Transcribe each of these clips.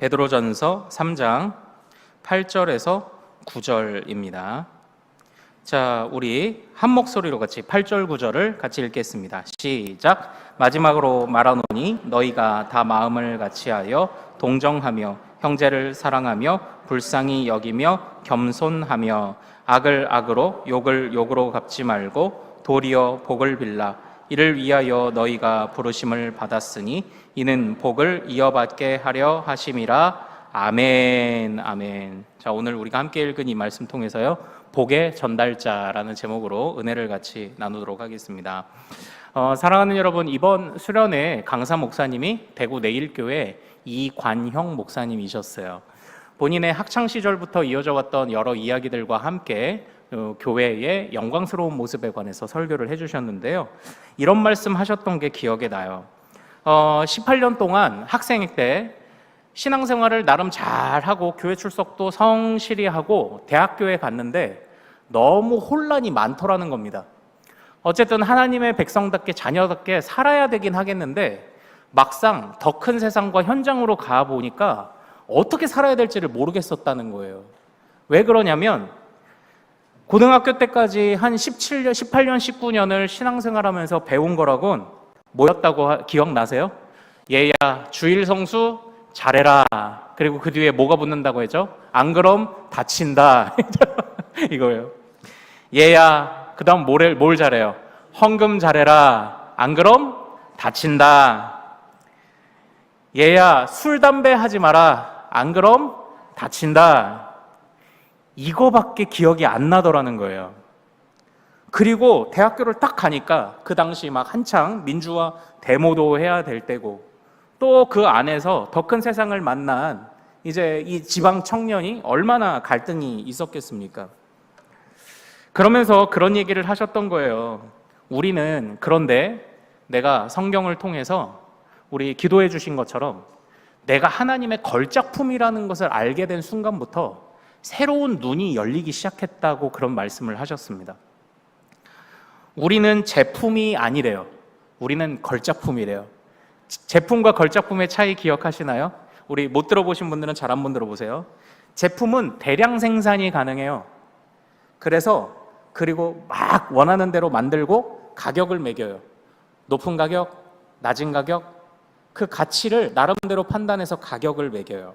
베드로전서 3장 8절에서 9절입니다. 자, 우리 한 목소리로 같이 8절 9절을 같이 읽겠습니다. 시작. 마지막으로 말하노니 너희가 다 마음을 같이하여 동정하며 형제를 사랑하며 불쌍히 여기며 겸손하며 악을 악으로 욕을 욕으로 갚지 말고 도리어 복을 빌라. 이를 위하여 너희가 부르심을 받았으니 이는 복을 이어받게 하려 하심이라. 아멘. 아멘. 자, 오늘 우리가 함께 읽은 이 말씀 통해서요, 복의 전달자라는 제목으로 은혜를 같이 나누도록 하겠습니다. 사랑하는 여러분, 이번 수련회 강사 목사님이 대구 내일교회 이관형 목사님이셨어요. 본인의 학창 시절부터 이어져 왔던 여러 이야기들과 함께 교회의 영광스러운 모습에 관해서 설교를 해주셨는데요, 이런 말씀 하셨던 게 기억에 나요. 18년 동안 학생 때 신앙생활을 나름 잘하고 교회 출석도 성실히 하고 대학교에 갔는데 너무 혼란이 많더라는 겁니다. 어쨌든 하나님의 백성답게 자녀답게 살아야 되긴 하겠는데 막상 더 큰 세상과 현장으로 가보니까 어떻게 살아야 될지를 모르겠었다는 거예요. 왜 그러냐면 고등학교 때까지 한 17년, 18년, 19년을 신앙생활하면서 배운 거라곤 뭐였다고 기억나세요? 얘야 주일 성수 잘해라. 그리고 그 뒤에 뭐가 붙는다고 했죠? 안 그럼 다친다. 이거예요. 얘야, 그 다음 뭘 잘해요? 헌금 잘해라. 안 그럼 다친다. 얘야, 술, 담배 하지 마라. 안 그럼 다친다. 이거밖에 기억이 안 나더라는 거예요. 그리고 대학교를 딱 가니까 그 당시 막 한창 민주화 데모도 해야 될 때고 또 그 안에서 더 큰 세상을 만난 이제 이 지방 청년이 얼마나 갈등이 있었겠습니까? 그러면서 그런 얘기를 하셨던 거예요. 우리는 그런데 내가 성경을 통해서 우리 기도해 주신 것처럼 내가 하나님의 걸작품이라는 것을 알게 된 순간부터 새로운 눈이 열리기 시작했다고 그런 말씀을 하셨습니다. 우리는 제품이 아니래요. 우리는 걸작품이래요. 제품과 걸작품의 차이 기억하시나요? 우리 못 들어보신 분들은 잘 한번 들어보세요. 제품은 대량 생산이 가능해요. 그리고 막 원하는 대로 만들고 가격을 매겨요. 높은 가격, 낮은 가격, 그 가치를 나름대로 판단해서 가격을 매겨요.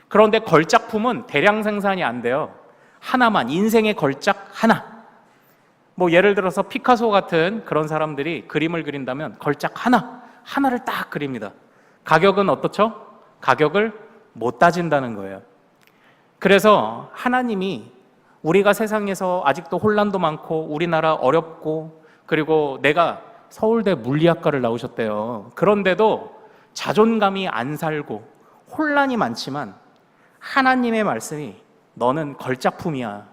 그런데 걸작품은 대량 생산이 안 돼요. 하나만, 인생의 걸작 하나. 뭐 예를 들어서 피카소 같은 그런 사람들이 그림을 그린다면 걸작 하나를 딱 그립니다. 가격은 어떻죠? 가격을 못 따진다는 거예요. 그래서 하나님이 우리가 세상에서 아직도 혼란도 많고 우리나라 어렵고 그리고 내가 서울대 물리학과를 나오셨대요. 그런데도 자존감이 안 살고 혼란이 많지만 하나님의 말씀이 너는 걸작품이야.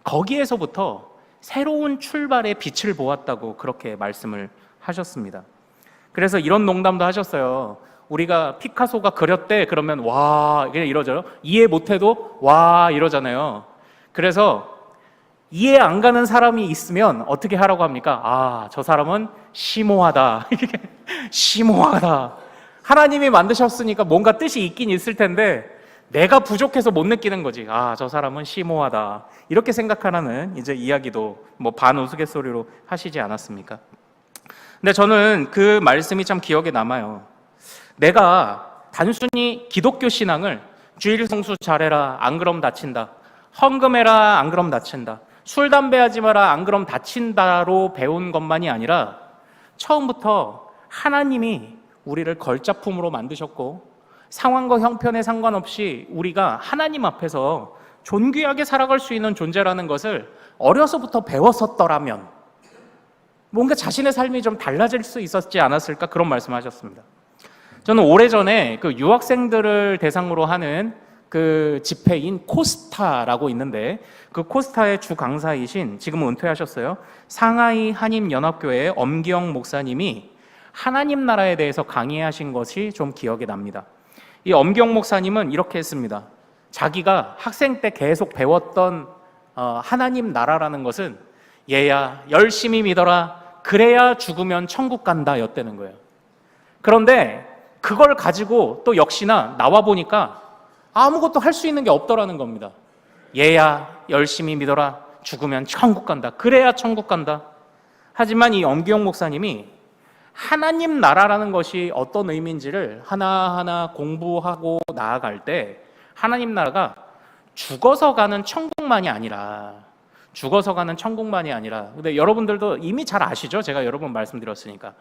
거기에서부터 새로운 출발의 빛을 보았다고 그렇게 말씀을 하셨습니다. 그래서 이런 농담도 하셨어요. 우리가 피카소가 그렸대 그러면 와 이러죠. 이해 못해도 와 이러잖아요. 그래서 이해 안 가는 사람이 있으면 어떻게 하라고 합니까? 아, 저 사람은 심오하다. 심오하다. 하나님이 만드셨으니까 뭔가 뜻이 있긴 있을 텐데 내가 부족해서 못 느끼는 거지. 아, 저 사람은 심오하다. 이렇게 생각하라는 이제 이야기도 뭐 반우스갯소리로 하시지 않았습니까? 근데 저는 그 말씀이 참 기억에 남아요. 내가 단순히 기독교 신앙을 주일 성수 잘해라. 안 그럼 다친다. 헌금해라. 안 그럼 다친다. 술, 담배 하지 마라. 안 그럼 다친다로 배운 것만이 아니라 처음부터 하나님이 우리를 걸작품으로 만드셨고 상황과 형편에 상관없이 우리가 하나님 앞에서 존귀하게 살아갈 수 있는 존재라는 것을 어려서부터 배웠었더라면 뭔가 자신의 삶이 좀 달라질 수 있었지 않았을까 그런 말씀하셨습니다. 저는 오래전에 그 유학생들을 대상으로 하는 그 집회인 코스타라고 있는데 그 코스타의 주 강사이신 지금은 은퇴하셨어요. 상하이 한임연합교회의 엄기영 목사님이 하나님 나라에 대해서 강의하신 것이 좀 기억에 납니다. 이 엄기영 목사님은 이렇게 했습니다. 자기가 학생 때 계속 배웠던 하나님 나라라는 것은 얘야 열심히 믿어라 그래야 죽으면 천국 간다 였다는 거예요. 그런데 그걸 가지고 또 역시나 나와 보니까 아무것도 할 수 있는 게 없더라는 겁니다. 얘야 열심히 믿어라. 죽으면 천국 간다. 그래야 천국 간다. 하지만 이 엄기영 목사님이 하나님 나라라는 것이 어떤 의미인지를 하나하나 공부하고 나아갈 때 하나님 나라가 죽어서 가는 천국만이 아니라 근데 여러분들도 이미 잘 아시죠? 제가 여러 번 말씀드렸으니까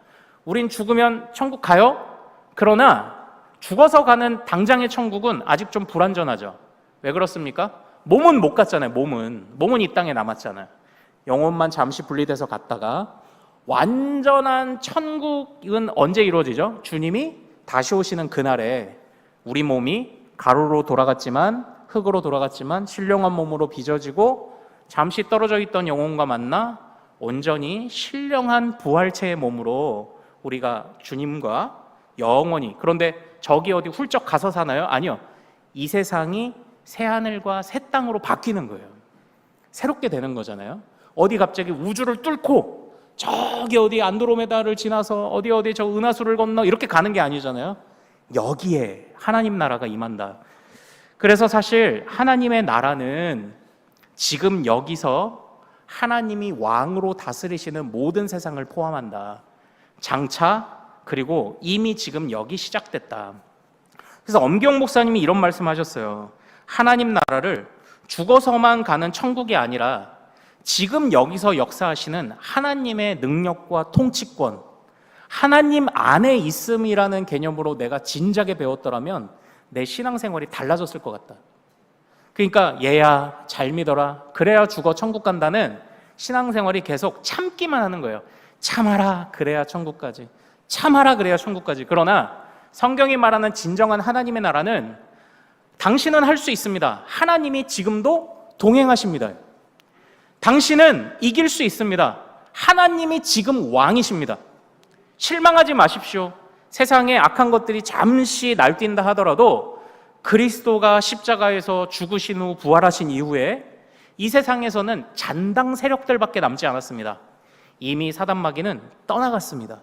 우린 죽으면 천국 가요? 그러나 죽어서 가는 당장의 천국은 아직 좀 불완전하죠. 왜 그렇습니까? 몸은 못 갔잖아요. 몸은 이 땅에 남았잖아요. 영혼만 잠시 분리돼서 갔다가 완전한 천국은 언제 이루어지죠? 주님이 다시 오시는 그날에 우리 몸이 가루로 돌아갔지만 흙으로 돌아갔지만 신령한 몸으로 빚어지고 잠시 떨어져 있던 영혼과 만나 온전히 신령한 부활체의 몸으로 우리가 주님과 영원히, 그런데 저기 어디 훌쩍 가서 사나요? 아니요. 이 세상이 새하늘과 새 땅으로 바뀌는 거예요. 새롭게 되는 거잖아요. 어디 갑자기 우주를 뚫고 저기 어디 안드로메다를 지나서 어디 저 은하수를 건너 이렇게 가는 게 아니잖아요. 여기에 하나님 나라가 임한다. 그래서 사실 하나님의 나라는 지금 여기서 하나님이 왕으로 다스리시는 모든 세상을 포함한다. 장차 그리고 이미 지금 여기 시작됐다. 그래서 엄기영 목사님이 이런 말씀하셨어요. 하나님 나라를 죽어서만 가는 천국이 아니라 지금 여기서 역사하시는 하나님의 능력과 통치권, 하나님 안에 있음이라는 개념으로 내가 진작에 배웠더라면 내 신앙생활이 달라졌을 것 같다. 그러니까 얘야 잘 믿어라. 그래야 죽어 천국 간다는 신앙생활이 계속 참기만 하는 거예요. 참아라. 그래야 천국까지. 참아라. 그래야 천국까지. 그러나 성경이 말하는 진정한 하나님의 나라는 당신은 할 수 있습니다. 하나님이 지금도 동행하십니다. 당신은 이길 수 있습니다. 하나님이 지금 왕이십니다. 실망하지 마십시오. 세상에 악한 것들이 잠시 날뛴다 하더라도 그리스도가 십자가에서 죽으신 후 부활하신 이후에 이 세상에서는 잔당 세력들밖에 남지 않았습니다. 이미 사단마귀는 떠나갔습니다.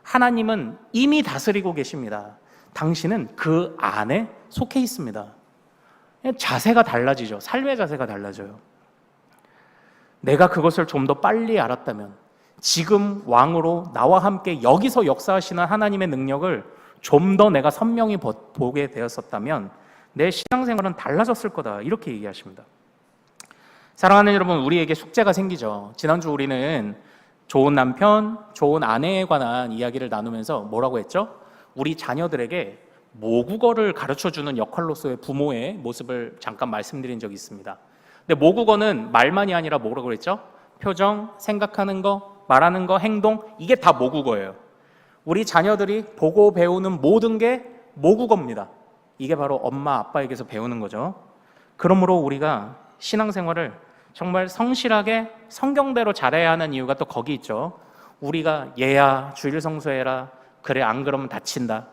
하나님은 이미 다스리고 계십니다. 당신은 그 안에 속해 있습니다. 자세가 달라지죠. 삶의 자세가 달라져요. 내가 그것을 좀 더 빨리 알았다면, 지금 왕으로 나와 함께 여기서 역사하시는 하나님의 능력을 좀 더 내가 선명히 보게 되었었다면 내 신앙생활은 달라졌을 거다. 이렇게 얘기하십니다. 사랑하는 여러분, 우리에게 숙제가 생기죠. 지난주 우리는 좋은 남편, 좋은 아내에 관한 이야기를 나누면서 뭐라고 했죠? 우리 자녀들에게 모국어를 가르쳐주는 역할로서의 부모의 모습을 잠깐 말씀드린 적이 있습니다. 근데 모국어는 말만이 아니라 뭐라고 그랬죠? 표정, 생각하는 거, 말하는 거, 행동, 이게 다 모국어예요. 우리 자녀들이 보고 배우는 모든 게 모국어입니다. 이게 바로 엄마, 아빠에게서 배우는 거죠. 그러므로 우리가 신앙생활을 정말 성실하게 성경대로 잘해야 하는 이유가 또 거기 있죠. 우리가 얘야 주일 성수해라. 그래 안 그러면 다친다.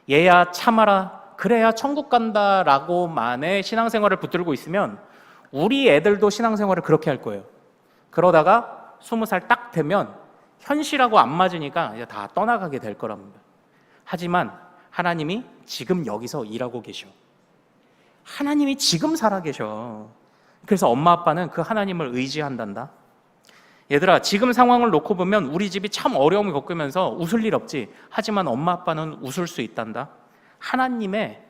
얘야 참아라. 그래야 천국 간다 라고만의 신앙생활을 붙들고 있으면 우리 애들도 신앙생활을 그렇게 할 거예요. 그러다가 20살 딱 되면 현실하고 안 맞으니까 이제 다 떠나가게 될 거랍니다. 하지만 하나님이 지금 여기서 일하고 계셔. 하나님이 지금 살아계셔. 그래서 엄마 아빠는 그 하나님을 의지한단다. 얘들아, 지금 상황을 놓고 보면 우리 집이 참 어려움을 겪으면서 웃을 일 없지. 하지만 엄마 아빠는 웃을 수 있단다. 하나님의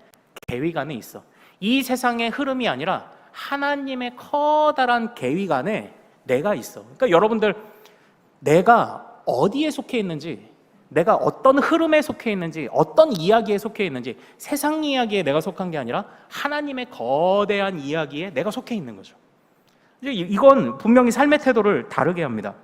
계획 안에 있어. 이 세상의 흐름이 아니라 하나님의 커다란 계획 안에 내가 있어. 그러니까 여러분들, 내가 어디에 속해 있는지, 내가 어떤 흐름에 속해 있는지, 어떤 이야기에 속해 있는지, 세상 이야기에 내가 속한 게 아니라 하나님의 거대한 이야기에 내가 속해 있는 거죠. 이건 분명히 삶의 태도를 다르게 합니다.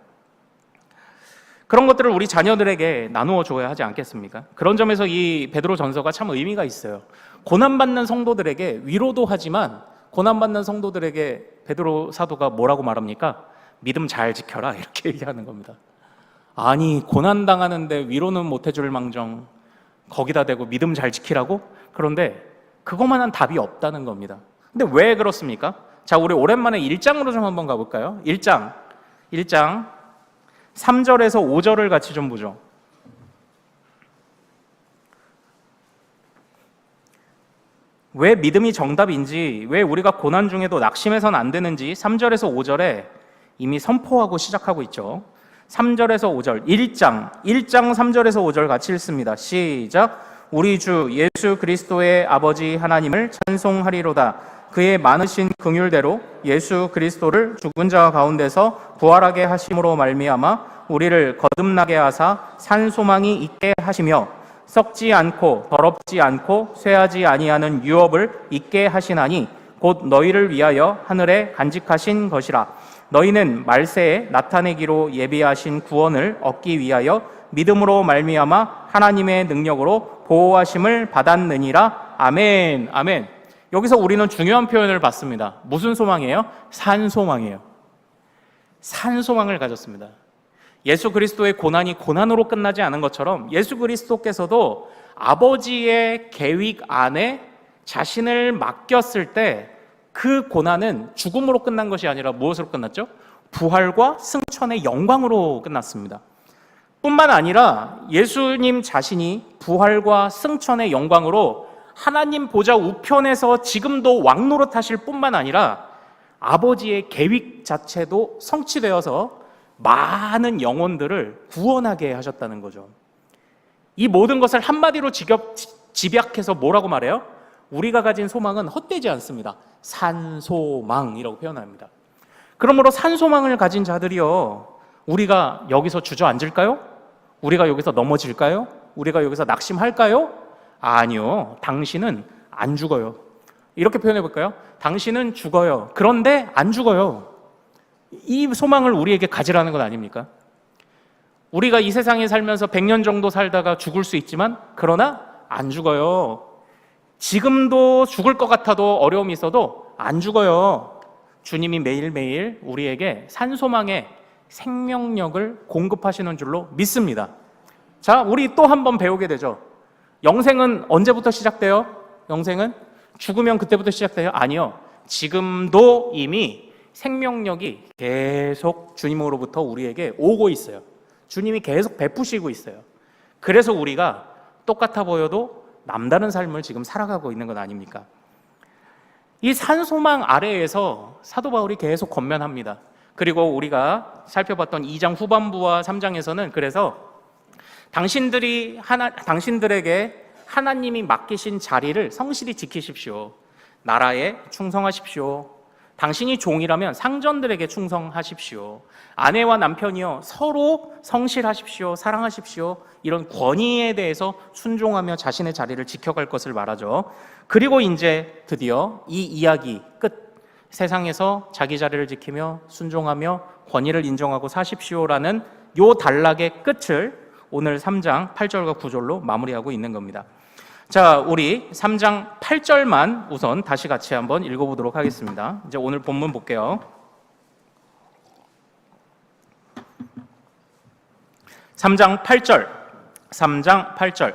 그런 것들을 우리 자녀들에게 나누어 줘야 하지 않겠습니까? 그런 점에서 이 베드로 전서가 참 의미가 있어요. 고난받는 성도들에게 위로도 하지만 고난받는 성도들에게 베드로 사도가 뭐라고 말합니까? 믿음 잘 지켜라, 이렇게 얘기하는 겁니다. 아니, 고난당하는데 위로는 못 해줄 망정 거기다 대고 믿음 잘 지키라고? 그런데 그것만한 답이 없다는 겁니다. 근데 왜 그렇습니까? 자, 우리 오랜만에 1장으로 좀 한번 가볼까요? 1장 3절에서 5절을 같이 좀 보죠. 왜 믿음이 정답인지, 왜 우리가 고난 중에도 낙심해서는 안 되는지 3절에서 5절에 이미 선포하고 시작하고 있죠. 3절에서 5절, 1장 3절에서 5절 같이 읽습니다. 시작. 우리 주 예수 그리스도의 아버지 하나님을 찬송하리로다. 그의 많으신 긍휼대로 예수 그리스도를 죽은 자 가운데서 부활하게 하심으로 말미암아 우리를 거듭나게 하사 산 소망이 있게 하시며 썩지 않고 더럽지 않고 쇠하지 아니하는 유업을 있게 하시나니 곧 너희를 위하여 하늘에 간직하신 것이라. 너희는 말세에 나타내기로 예비하신 구원을 얻기 위하여 믿음으로 말미암아 하나님의 능력으로 보호하심을 받았느니라. 아멘. 아멘. 여기서 우리는 중요한 표현을 봤습니다. 무슨 소망이에요? 산소망이에요. 산소망을 가졌습니다. 예수 그리스도의 고난이 고난으로 끝나지 않은 것처럼 예수 그리스도께서도 아버지의 계획 안에 자신을 맡겼을 때 그 고난은 죽음으로 끝난 것이 아니라 무엇으로 끝났죠? 부활과 승천의 영광으로 끝났습니다. 뿐만 아니라 예수님 자신이 부활과 승천의 영광으로 하나님 보좌 우편에서 지금도 왕노릇하실 뿐만 아니라 아버지의 계획 자체도 성취되어서 많은 영혼들을 구원하게 하셨다는 거죠. 이 모든 것을 한마디로 집약해서 뭐라고 말해요? 우리가 가진 소망은 헛되지 않습니다. 산소망이라고 표현합니다. 그러므로 산소망을 가진 자들이요, 우리가 여기서 주저앉을까요? 우리가 여기서 넘어질까요? 우리가 여기서 낙심할까요? 아니요. 당신은 안 죽어요. 이렇게 표현해 볼까요? 당신은 죽어요. 그런데 안 죽어요. 이 소망을 우리에게 가지라는 것 아닙니까? 우리가 이 세상에 살면서 100년 정도 살다가 죽을 수 있지만 그러나 안 죽어요. 지금도 죽을 것 같아도 어려움이 있어도 안 죽어요. 주님이 매일매일 우리에게 산소망의 생명력을 공급하시는 줄로 믿습니다. 자, 우리 또 한 번 배우게 되죠. 영생은 언제부터 시작돼요? 영생은 죽으면 그때부터 시작돼요? 아니요. 지금도 이미 생명력이 계속 주님으로부터 우리에게 오고 있어요. 주님이 계속 베푸시고 있어요. 그래서 우리가 똑같아 보여도 남다른 삶을 지금 살아가고 있는 건 아닙니까? 이 산소망 아래에서 사도 바울이 계속 권면합니다. 그리고 우리가 살펴봤던 2장 후반부와 3장에서는 그래서 당신들에게 하나님이 맡기신 자리를 성실히 지키십시오. 나라에 충성하십시오. 당신이 종이라면 상전들에게 충성하십시오. 아내와 남편이요, 서로 성실하십시오. 사랑하십시오. 이런 권위에 대해서 순종하며 자신의 자리를 지켜갈 것을 말하죠. 그리고 이제 드디어 이 이야기 끝, 세상에서 자기 자리를 지키며 순종하며 권위를 인정하고 사십시오라는 요 단락의 끝을 오늘 3장 8절과 9절로 마무리하고 있는 겁니다. 자, 우리 3장 8절만 우선 다시 같이 한번 읽어보도록 하겠습니다. 이제 오늘 본문 볼게요. 3장 8절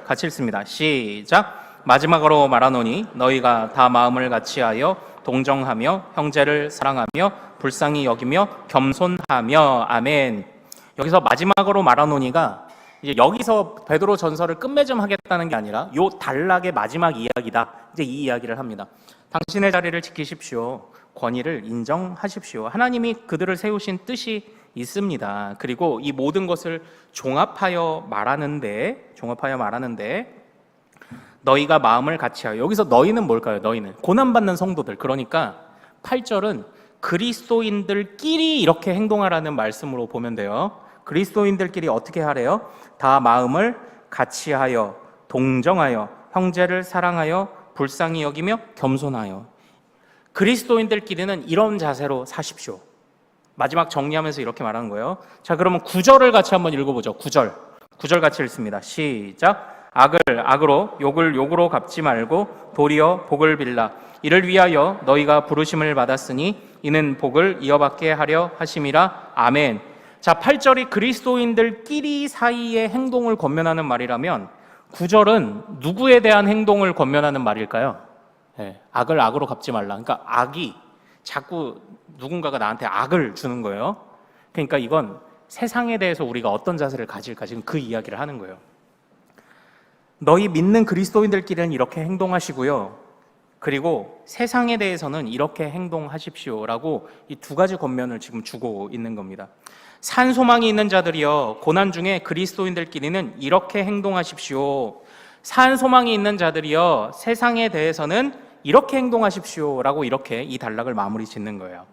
같이 읽습니다. 시작. 마지막으로 말하노니 너희가 다 마음을 같이하여 동정하며 형제를 사랑하며 불쌍히 여기며 겸손하며. 아멘. 여기서 마지막으로 말하노니가 이제 여기서 베드로 전서를 끝맺음하겠다는 게 아니라 요 단락의 마지막 이야기다. 이제 이 이야기를 합니다. 당신의 자리를 지키십시오. 권위를 인정하십시오. 하나님이 그들을 세우신 뜻이 있습니다. 그리고 이 모든 것을 종합하여 말하는데 너희가 마음을 같이하여, 여기서 너희는 뭘까요? 너희는 고난받는 성도들. 그러니까 8절은 그리스도인들끼리 이렇게 행동하라는 말씀으로 보면 돼요. 그리스도인들끼리 어떻게 하래요? 다 마음을 같이하여 동정하여 형제를 사랑하여 불쌍히 여기며 겸손하여. 그리스도인들끼리는 이런 자세로 사십시오. 마지막 정리하면서 이렇게 말하는 거예요. 자, 그러면 9절을 같이 한번 읽어보죠. 9절 같이 읽습니다. 시작. 악을 악으로 욕을 욕으로 갚지 말고 도리어 복을 빌라. 이를 위하여 너희가 부르심을 받았으니 이는 복을 이어받게 하려 하심이라. 아멘. 자, 8절이 그리스도인들끼리 사이의 행동을 권면하는 말이라면 9절은 누구에 대한 행동을 권면하는 말일까요? 네, 악을 악으로 갚지 말라. 그러니까 악이 자꾸 누군가가 나한테 악을 주는 거예요. 그러니까 이건 세상에 대해서 우리가 어떤 자세를 가질까, 지금 그 이야기를 하는 거예요. 너희 믿는 그리스도인들끼리는 이렇게 행동하시고요. 그리고 세상에 대해서는 이렇게 행동하십시오라고 이 두 가지 권면을 지금 주고 있는 겁니다. 산 소망이 있는 자들이여 고난 중에 그리스도인들끼리는 이렇게 행동하십시오. 산 소망이 있는 자들이여 세상에 대해서는 이렇게 행동하십시오라고 이렇게 이 단락을 마무리 짓는 거예요.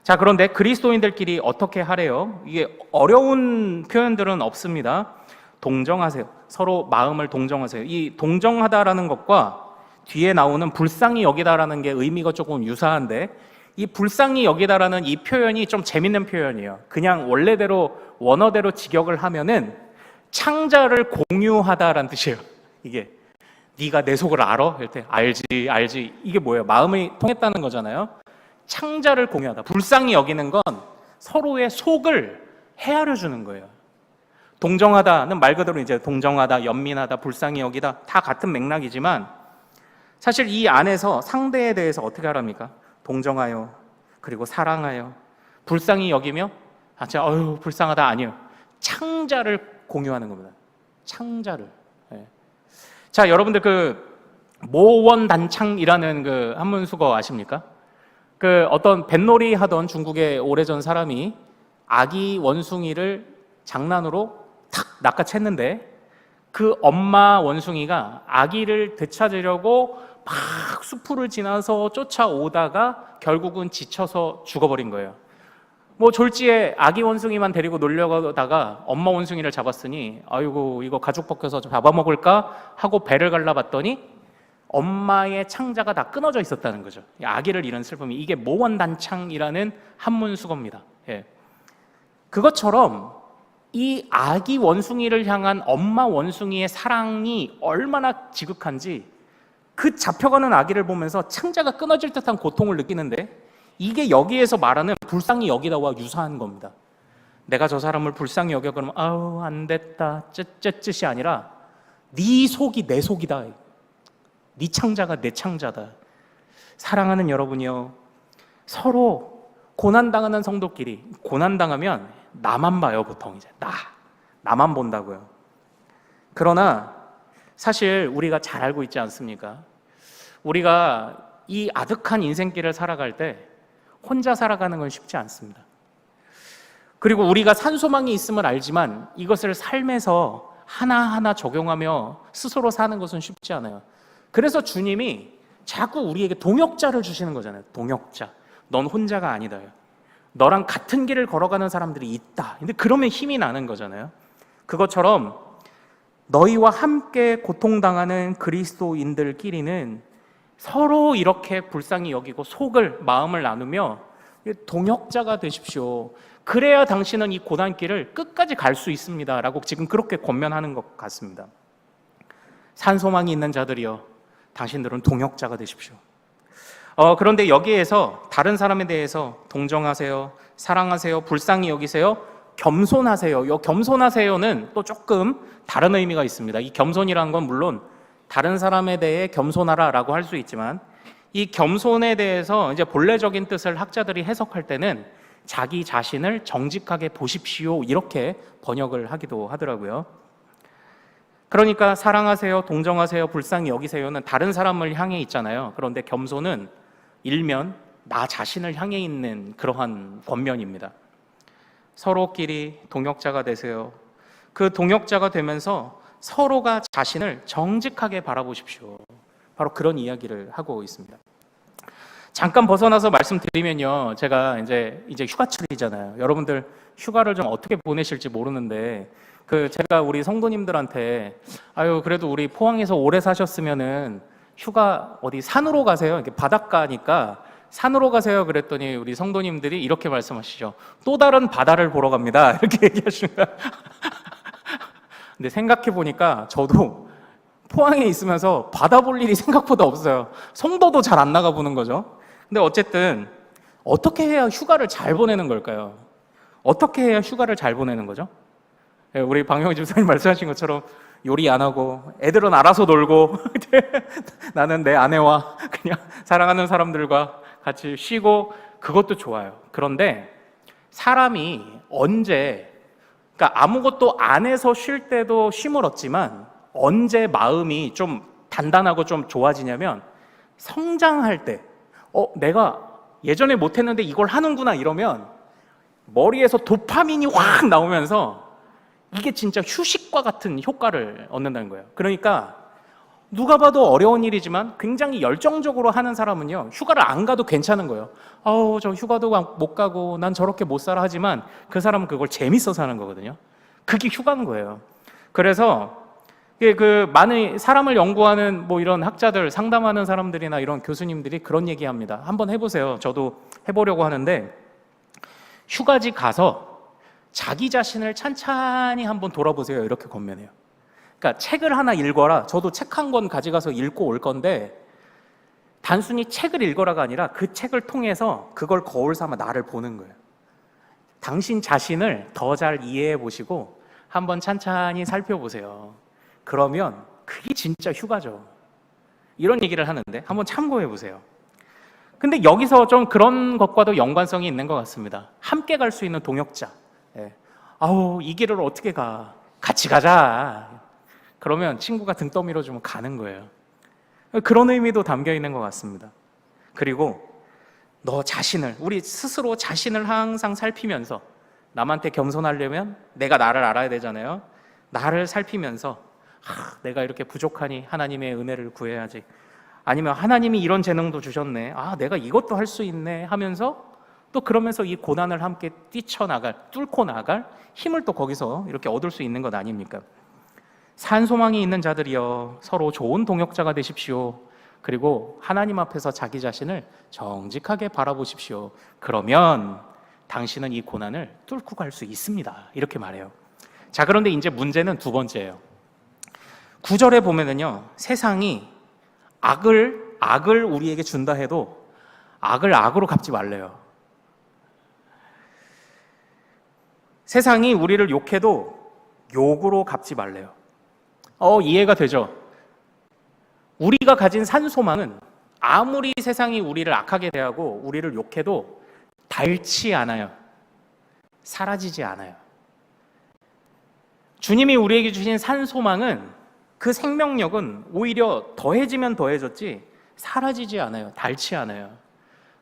자, 그런데 그리스도인들끼리 어떻게 하래요? 이게 어려운 표현들은 없습니다. 동정하세요. 서로 마음을 동정하세요. 이 동정하다라는 것과 뒤에 나오는 불쌍히 여기다라는 게 의미가 조금 유사한데, 이 불쌍히 여기다라는 이 표현이 좀 재밌는 표현이에요. 그냥 원래대로 원어대로 직역을 하면은 창자를 공유하다라는 뜻이에요. 이게 네가 내 속을 알아? 이럴 때 알지. 이게 뭐예요? 마음이 통했다는 거잖아요. 창자를 공유하다. 불쌍히 여기는 건 서로의 속을 헤아려 주는 거예요. 동정하다는 말 그대로 이제 동정하다, 연민하다, 불쌍히 여기다 다 같은 맥락이지만 사실 이 안에서 상대에 대해서 어떻게 하랍니까? 동정하여, 그리고 사랑하여, 불쌍히 여기며, 어휴 불쌍하다 아니요. 창자를 공유하는 겁니다. 창자를. 네. 자, 여러분들 그 모원단창이라는 그 한문수거 아십니까? 그 어떤 뱃놀이 하던 중국의 오래전 사람이 아기 원숭이를 장난으로 탁 낚아챘는데 그 엄마 원숭이가 아기를 되찾으려고 막 숲을 지나서 쫓아오다가 결국은 지쳐서 죽어버린 거예요. 뭐 졸지에 아기 원숭이만 데리고 놀려가다가 엄마 원숭이를 잡았으니 아이고 이거 가죽 벗겨서 좀 잡아먹을까 하고 배를 갈라봤더니 엄마의 창자가 다 끊어져 있었다는 거죠. 아기를 잃은 슬픔이, 이게 모원단창이라는 한문수거입니다. 예. 그것처럼 이 아기 원숭이를 향한 엄마 원숭이의 사랑이 얼마나 지극한지 그 잡혀가는 아기를 보면서 창자가 끊어질 듯한 고통을 느끼는데, 이게 여기에서 말하는 불쌍히 여기다와 유사한 겁니다. 내가 저 사람을 불쌍히 여겨 그러면 아우 안 됐다 쯧쯧쯧이 아니라 네 속이 내 속이다. 네 창자가 내 창자다. 사랑하는 여러분이요, 서로 고난당하는 성도끼리, 고난당하면 나만 봐요. 보통 이제 나만 본다고요. 그러나 사실 우리가 잘 알고 있지 않습니까? 우리가 이 아득한 인생길을 살아갈 때 혼자 살아가는 건 쉽지 않습니다. 그리고 우리가 산소망이 있음을 알지만 이것을 삶에서 하나하나 적용하며 스스로 사는 것은 쉽지 않아요. 그래서 주님이 자꾸 우리에게 동역자를 주시는 거잖아요. 동역자. 넌 혼자가 아니다. 너랑 같은 길을 걸어가는 사람들이 있다. 근데 그러면 힘이 나는 거잖아요. 그것처럼 너희와 함께 고통당하는 그리스도인들끼리는 서로 이렇게 불쌍히 여기고 속을, 마음을 나누며 동역자가 되십시오. 그래야 당신은 이 고난길을 끝까지 갈 수 있습니다 라고 지금 그렇게 권면하는 것 같습니다. 산소망이 있는 자들이여 당신들은 동역자가 되십시오. 그런데 여기에서 다른 사람에 대해서 동정하세요, 사랑하세요, 불쌍히 여기세요, 겸손하세요. 이 겸손하세요는 또 조금 다른 의미가 있습니다. 이 겸손이라는 건 물론 다른 사람에 대해 겸손하라라고 할 수 있지만, 이 겸손에 대해서 이제 본래적인 뜻을 학자들이 해석할 때는 자기 자신을 정직하게 보십시오 이렇게 번역을 하기도 하더라고요. 그러니까 사랑하세요, 동정하세요, 불쌍히 여기세요는 다른 사람을 향해 있잖아요. 그런데 겸손은 일면 나 자신을 향해 있는 그러한 권면입니다. 서로끼리 동역자가 되세요. 그 동역자가 되면서 서로가 자신을 정직하게 바라보십시오. 바로 그런 이야기를 하고 있습니다. 잠깐 벗어나서 말씀드리면요, 제가 이제 휴가철이잖아요. 여러분들 휴가를 좀 어떻게 보내실지 모르는데, 제가 우리 성도님들한테 그래도 우리 포항에서 오래 사셨으면은 휴가 어디 산으로 가세요. 이렇게 바닷가니까 산으로 가세요. 그랬더니 우리 성도님들이 이렇게 말씀하시죠. 또 다른 바다를 보러 갑니다. 이렇게 얘기하시는 거예요. 근데 생각해 보니까 저도 포항에 있으면서 바다 볼 일이 생각보다 없어요. 성도도 잘 안 나가 보는 거죠. 근데 어쨌든 어떻게 해야 휴가를 잘 보내는 걸까요? 어떻게 해야 휴가를 잘 보내는 거죠? 우리 방영희 집사님 말씀하신 것처럼 요리 안 하고 애들은 알아서 놀고 나는 내 아내와 그냥 사랑하는 사람들과 같이 쉬고, 그것도 좋아요. 그런데 사람이 언제, 그러니까 아무것도 안 해서 쉴 때도 쉼을 얻지만 언제 마음이 좀 단단하고 좀 좋아지냐면 성장할 때 내가 예전에 못했는데 이걸 하는구나 이러면 머리에서 도파민이 확 나오면서 이게 진짜 휴식과 같은 효과를 얻는다는 거예요. 그러니까 누가 봐도 어려운 일이지만 굉장히 열정적으로 하는 사람은요, 휴가를 안 가도 괜찮은 거예요. 저 휴가도 못 가고 난 저렇게 못 살아 하지만 그 사람은 그걸 재밌어서 하는 거거든요. 그게 휴가인 거예요. 그래서 많은 사람을 연구하는 이런 학자들, 상담하는 사람들이나 이런 교수님들이 그런 얘기합니다. 한번 해보세요. 저도 해보려고 하는데, 휴가지 가서 자기 자신을 찬찬히 한번 돌아보세요. 이렇게 권면해요. 그러니까 책을 하나 읽어라. 저도 책 한 권 가져가서 읽고 올 건데, 단순히 책을 읽어라가 아니라 그 책을 통해서 그걸 거울 삼아 나를 보는 거예요. 당신 자신을 더 잘 이해해 보시고 한번 찬찬히 살펴보세요. 그러면 그게 진짜 휴가죠. 이런 얘기를 하는데 한번 참고해 보세요. 근데 여기서 좀 그런 것과도 연관성이 있는 것 같습니다. 함께 갈 수 있는 동역자. 이 길을 어떻게 가? 같이 가자. 그러면 친구가 등 떠밀어 주면 가는 거예요. 그런 의미도 담겨 있는 것 같습니다. 그리고 너 자신을, 우리 스스로 자신을 항상 살피면서, 남한테 겸손하려면 내가 나를 알아야 되잖아요. 나를 살피면서 내가 이렇게 부족하니 하나님의 은혜를 구해야지. 아니면 하나님이 이런 재능도 주셨네. 내가 이것도 할 수 있네 하면서 또 그러면서 이 고난을 함께 뚫고 나갈 힘을 또 거기서 이렇게 얻을 수 있는 것 아닙니까? 산소망이 있는 자들이여, 서로 좋은 동역자가 되십시오. 그리고 하나님 앞에서 자기 자신을 정직하게 바라보십시오. 그러면 당신은 이 고난을 뚫고 갈 수 있습니다. 이렇게 말해요. 자, 그런데 이제 문제는 두 번째예요. 9절에 보면은요, 세상이 악을 우리에게 준다 해도 악을 악으로 갚지 말래요. 세상이 우리를 욕해도 욕으로 갚지 말래요. 이해가 되죠? 우리가 가진 산소망은 아무리 세상이 우리를 악하게 대하고 우리를 욕해도 닳지 않아요. 사라지지 않아요. 주님이 우리에게 주신 산소망은, 그 생명력은 오히려 더해지면 더해졌지 사라지지 않아요. 닳지 않아요.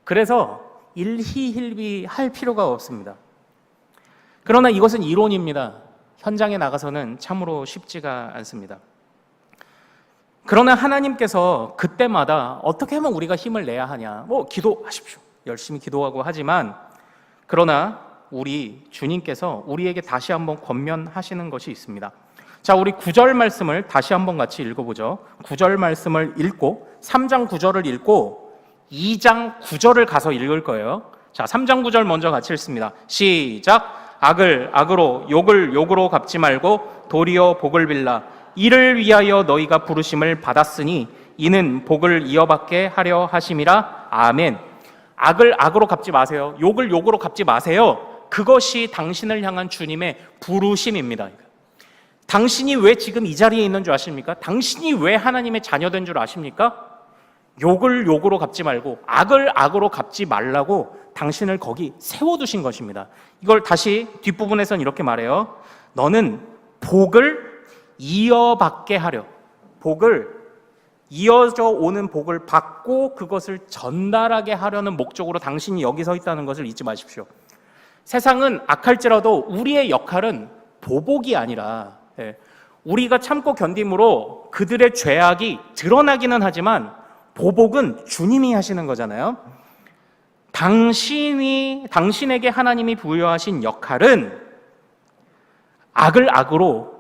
그래서 일희일비할 필요가 없습니다. 그러나 이것은 이론입니다. 현장에 나가서는 참으로 쉽지가 않습니다. 그러나 하나님께서 그때마다 어떻게 하면 우리가 힘을 내야 하냐, 기도하십시오. 열심히 기도하고 하지만, 그러나 우리 주님께서 우리에게 다시 한번 권면하시는 것이 있습니다. 자, 우리 9절 말씀을 다시 한번 같이 읽어보죠. 9절 말씀을 읽고 3장 9절을 읽고 2장 9절을 가서 읽을 거예요. 자, 3장 9절 먼저 같이 읽습니다. 시작. 악을 악으로, 욕을 욕으로 갚지 말고 도리어 복을 빌라. 이를 위하여 너희가 부르심을 받았으니 이는 복을 이어받게 하려 하심이라. 아멘. 악을 악으로 갚지 마세요. 욕을 욕으로 갚지 마세요. 그것이 당신을 향한 주님의 부르심입니다. 당신이 왜 지금 이 자리에 있는 줄 아십니까? 당신이 왜 하나님의 자녀된 줄 아십니까? 욕을 욕으로 갚지 말고 악을 악으로 갚지 말라고 당신을 거기 세워두신 것입니다. 이걸 다시 뒷부분에서는 이렇게 말해요. 너는 복을 이어받게 하려, 복을 이어져 오는 복을 받고 그것을 전달하게 하려는 목적으로 당신이 여기 서 있다는 것을 잊지 마십시오. 세상은 악할지라도 우리의 역할은 보복이 아니라, 우리가 참고 견딤으로 그들의 죄악이 드러나기는 하지만 보복은 주님이 하시는 거잖아요. 당신에게 하나님이 부여하신 역할은 악을 악으로,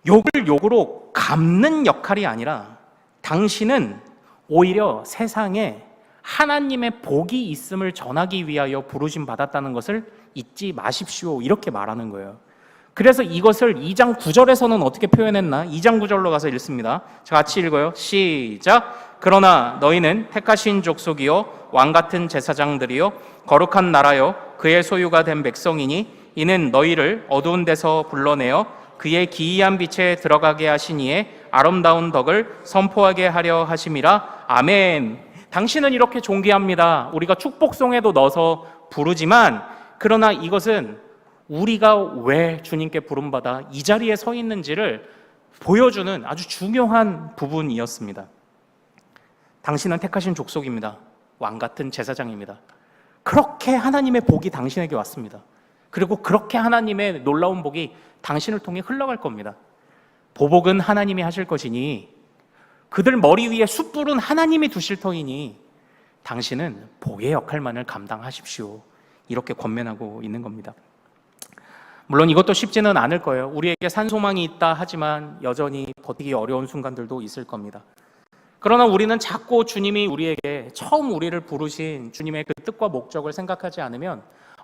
욕을 욕으로 갚는 역할이 아니라, 당신은 오히려 세상에 하나님의 복이 있음을 전하기 위하여 부르심 받았다는 것을 잊지 마십시오. 이렇게 말하는 거예요. 그래서 이것을 2장 9절에서는 어떻게 표현했나? 2장 9절로 가서 읽습니다. 자, 같이 읽어요. 시작. 그러나 너희는 택하신 족속이요 왕같은 제사장들이요 거룩한 나라요 그의 소유가 된 백성이니 이는 너희를 어두운 데서 불러내어 그의 기이한 빛에 들어가게 하시니에 아름다운 덕을 선포하게 하려 하심이라. 아멘. 당신은 이렇게 존귀합니다. 우리가 축복송에도 넣어서 부르지만, 그러나 이것은 우리가 왜 주님께 부름받아 이 자리에 서 있는지를 보여주는 아주 중요한 부분이었습니다. 당신은 택하신 족속입니다. 왕 같은 제사장입니다. 그렇게 하나님의 복이 당신에게 왔습니다. 그리고 그렇게 하나님의 놀라운 복이 당신을 통해 흘러갈 겁니다. 보복은 하나님이 하실 것이니, 그들 머리 위에 숯불은 하나님이 두실 터이니 당신은 복의 역할만을 감당하십시오. 이렇게 권면하고 있는 겁니다. 물론 이것도 쉽지는 않을 거예요. 우리에게 산소망이 있다 하지만 여전히 버티기 어려운 순간들도 있을 겁니다. 그러나 우리는 자꾸 주님이 우리에게 처음 우리를 부르신 주님의 그 뜻과 목적을 생각하지 않으면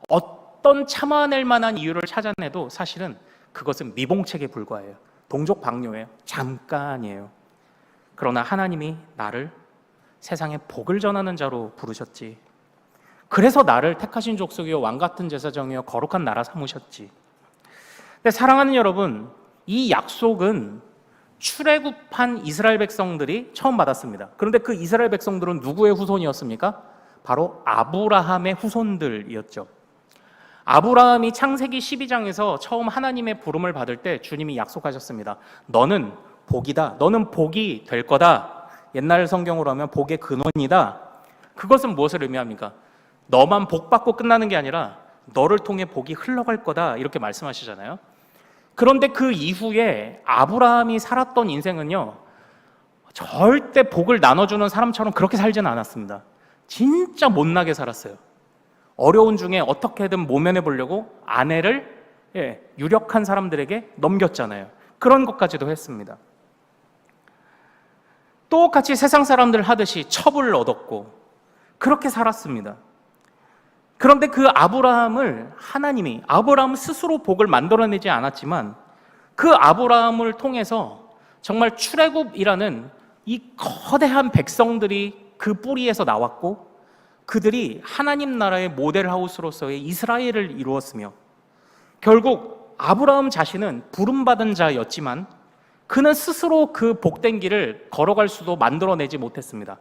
어떤 참아낼 만한 이유를 찾아내도 사실은 그것은 미봉책에 불과해요. 동족방뇨예요. 잠깐이에요. 그러나 하나님이 나를 세상에 복을 전하는 자로 부르셨지. 그래서 나를 택하신 족속이요 왕 같은 제사장이요 거룩한 나라 삼으셨지. 근데 사랑하는 여러분, 이 약속은 출애굽한 이스라엘 백성들이 처음 받았습니다. 그런데 그 이스라엘 백성들은 누구의 후손이었습니까? 바로 아브라함의 후손들이었죠. 아브라함이 창세기 12장에서 처음 하나님의 부름을 받을 때 주님이 약속하셨습니다. 너는 복이다. 너는 복이 될 거다. 옛날 성경으로 하면 복의 근원이다. 그것은 무엇을 의미합니까? 너만 복 받고 끝나는 게 아니라 너를 통해 복이 흘러갈 거다. 이렇게 말씀하시잖아요. 그런데 그 이후에 아브라함이 살았던 인생은요, 절대 복을 나눠주는 사람처럼 그렇게 살지는 않았습니다. 진짜 못나게 살았어요. 어려운 중에 어떻게든 모면해 보려고 아내를 유력한 사람들에게 넘겼잖아요. 그런 것까지도 했습니다. 똑같이 세상 사람들 하듯이 첩을 얻었고 그렇게 살았습니다. 그런데 그 아브라함을 하나님이, 아브라함 스스로 복을 만들어내지 않았지만 그 아브라함을 통해서 정말 출애굽이라는 이 거대한 백성들이 그 뿌리에서 나왔고 그들이 하나님 나라의 모델하우스로서의 이스라엘을 이루었으며, 결국 아브라함 자신은 부름받은 자였지만 그는 스스로 그 복된 길을 걸어갈 수도 만들어내지 못했습니다.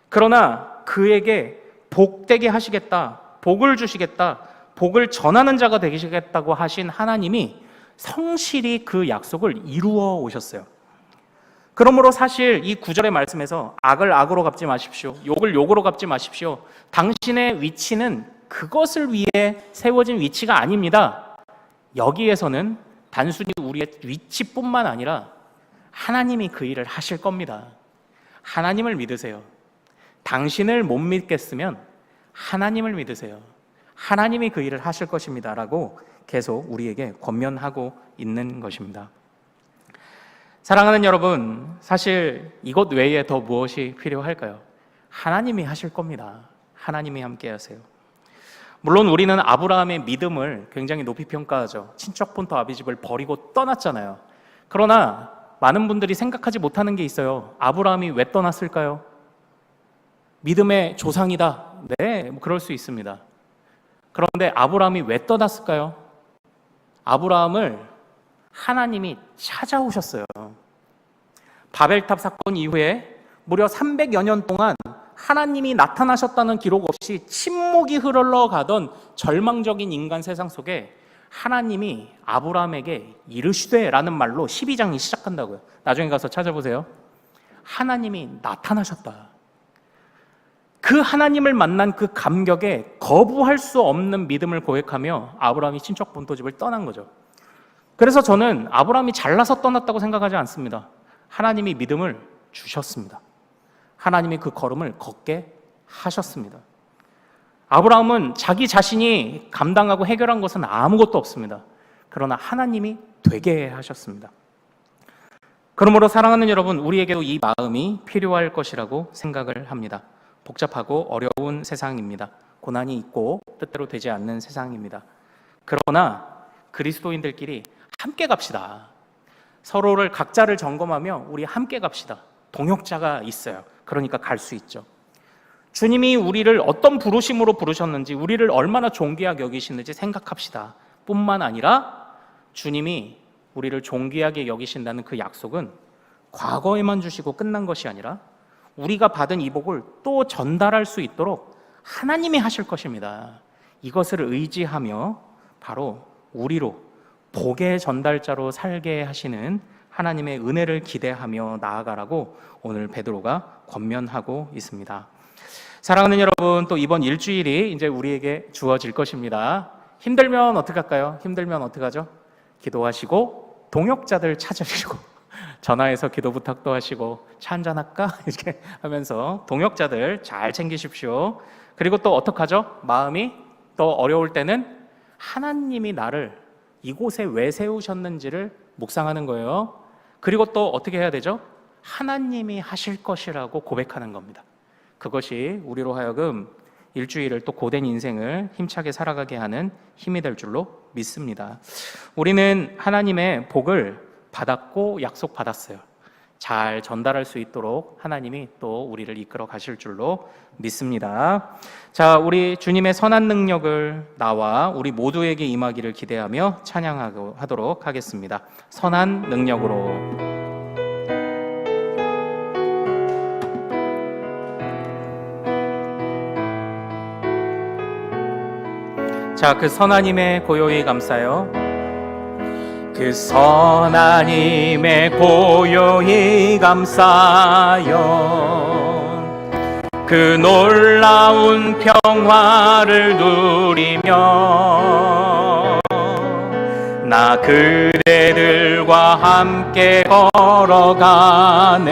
그러나 그에게 복되게 하시겠다, 복을 주시겠다, 복을 전하는 자가 되시겠다고 하신 하나님이 성실히 그 약속을 이루어 오셨어요. 그러므로 사실 이 9절의 말씀에서 악을 악으로 갚지 마십시오, 욕을 욕으로 갚지 마십시오, 당신의 위치는 그것을 위해 세워진 위치가 아닙니다. 여기에서는 단순히 우리의 위치뿐만 아니라 하나님이 그 일을 하실 겁니다. 하나님을 믿으세요. 당신을 못 믿겠으면 하나님을 믿으세요. 하나님이 그 일을 하실 것입니다 라고 계속 우리에게 권면하고 있는 것입니다. 사랑하는 여러분, 사실 이것 외에 더 무엇이 필요할까요? 하나님이 하실 겁니다. 하나님이 함께 하세요. 물론 우리는 아브라함의 믿음을 굉장히 높이 평가하죠. 친척 본토 아비집을 버리고 떠났잖아요. 그러나 많은 분들이 생각하지 못하는 게 있어요. 아브라함이 왜 떠났을까요? 믿음의 조상이다. 네, 그럴 수 있습니다. 그런데 아브라함이 왜 떠났을까요? 아브라함을 하나님이 찾아오셨어요. 바벨탑 사건 이후에 무려 300여 년 동안 하나님이 나타나셨다는 기록 없이 침묵이 흘러가던 절망적인 인간 세상 속에 하나님이 아브라함에게 이르시되 라는 말로 12장이 시작한다고요. 나중에 가서 찾아보세요. 하나님이 나타나셨다. 그 하나님을 만난 그 감격에 거부할 수 없는 믿음을 고백하며 아브라함이 친척 본토집을 떠난 거죠. 그래서 저는 아브라함이 잘나서 떠났다고 생각하지 않습니다. 하나님이 믿음을 주셨습니다. 하나님이 그 걸음을 걷게 하셨습니다. 아브라함은 자기 자신이 감당하고 해결한 것은 아무것도 없습니다. 그러나 하나님이 되게 하셨습니다. 그러므로 사랑하는 여러분, 우리에게도 이 마음이 필요할 것이라고 생각을 합니다. 복잡하고 어려운 세상입니다. 고난이 있고 뜻대로 되지 않는 세상입니다. 그러나 그리스도인들끼리 함께 갑시다. 서로를 각자를 점검하며 우리 함께 갑시다. 동역자가 있어요. 그러니까 갈 수 있죠. 주님이 우리를 어떤 부르심으로 부르셨는지, 우리를 얼마나 존귀하게 여기시는지 생각합시다. 뿐만 아니라 주님이 우리를 존귀하게 여기신다는 그 약속은 과거에만 주시고 끝난 것이 아니라 우리가 받은 이 복을 또 전달할 수 있도록 하나님이 하실 것입니다. 이것을 의지하며 바로 우리로 복의 전달자로 살게 하시는 하나님의 은혜를 기대하며 나아가라고 오늘 베드로가 권면하고 있습니다. 사랑하는 여러분, 또 이번 일주일이 이제 우리에게 주어질 것입니다. 힘들면 어떡할까요? 힘들면 어떡하죠? 기도하시고 동역자들 찾으시고 전화해서 기도 부탁도 하시고 차 한잔 할까? 이렇게 하면서 동역자들 잘 챙기십시오. 그리고 또 어떡하죠? 마음이 또 어려울 때는 하나님이 나를 이곳에 왜 세우셨는지를 묵상하는 거예요. 그리고 또 어떻게 해야 되죠? 하나님이 하실 것이라고 고백하는 겁니다. 그것이 우리로 하여금 일주일을 또 고된 인생을 힘차게 살아가게 하는 힘이 될 줄로 믿습니다. 우리는 하나님의 복을 받았고 약속받았어요. 잘 전달할 수 있도록 하나님이 또 우리를 이끌어 가실 줄로 믿습니다. 자, 우리 주님의 선한 능력을 나와 우리 모두에게 임하기를 기대하며 찬양하도록 하겠습니다. 선한 능력으로. 자, 그 선하님의 고요히 감싸요. 그 선하님의 고요히 감싸요. 그 놀라운 평화를 누리며 나 그대들과 함께 걸어가네.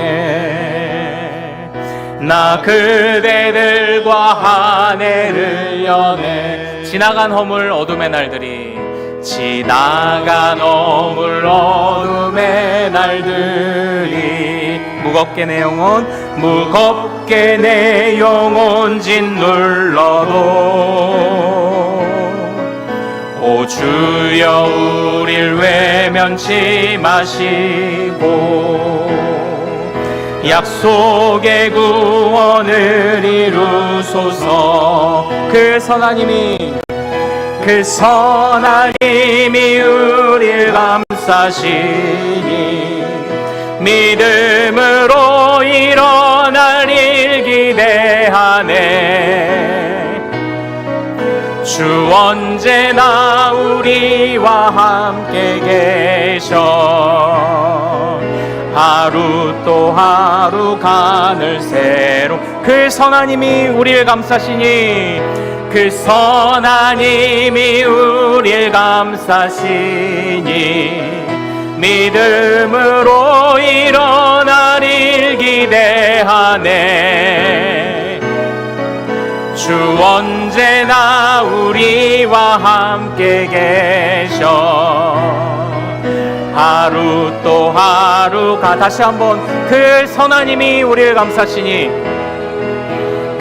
나 그대들과 한 해를 여네. 지나간 허물 어둠의 날들이 지나간 허물 어둠의 날들이 무겁게 내 영혼 짓눌러도 오 주여 우릴 외면치 마시고 약속의 구원을 이루소서. 그 선하님이 우릴 감싸시니 믿음으로 일어날 일 기대하네. 주 언제나 우리와 함께 계셔. 하루 또 하루 간을 새로. 그 선하님이 우리를 감싸시니 그 선하님이 우릴 감싸시니 믿음으로 일어날 일 기대하네. 주 언제나 우리와 함께 계셔. 하루 또 하루가 다시 한번 그 선하님이 우리를 감싸시니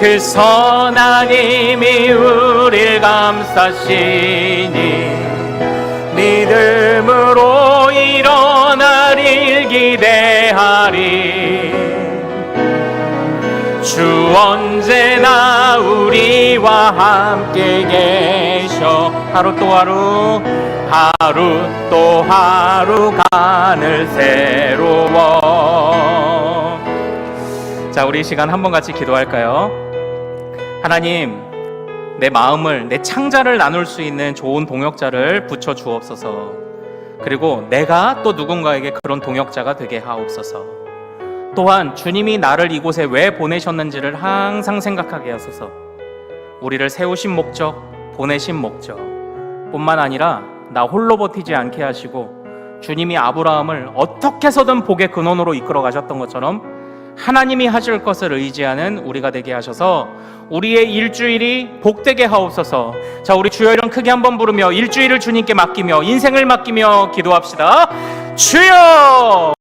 그 선하님이 우릴 감싸시니 믿음으로 일어날 일 기대하리. 주 언제나 우리와 함께 계셔. 하루 또 하루 간을 새로워. 자, 우리 이 시간 한번 같이 기도할까요? 하나님, 내 마음을, 내 창자를 나눌 수 있는 좋은 동역자를 붙여 주옵소서. 그리고 내가 또 누군가에게 그런 동역자가 되게 하옵소서. 또한 주님이 나를 이곳에 왜 보내셨는지를 항상 생각하게 하소서. 우리를 세우신 목적, 보내신 목적 뿐만 아니라 나 홀로 버티지 않게 하시고 주님이 아브라함을 어떻게 해서든 복의 근원으로 이끌어 가셨던 것처럼 하나님이 하실 것을 의지하는 우리가 되게 하셔서 우리의 일주일이 복되게 하옵소서. 자, 우리 주여 이름 크게 한번 부르며 일주일을 주님께 맡기며 인생을 맡기며 기도합시다. 주여!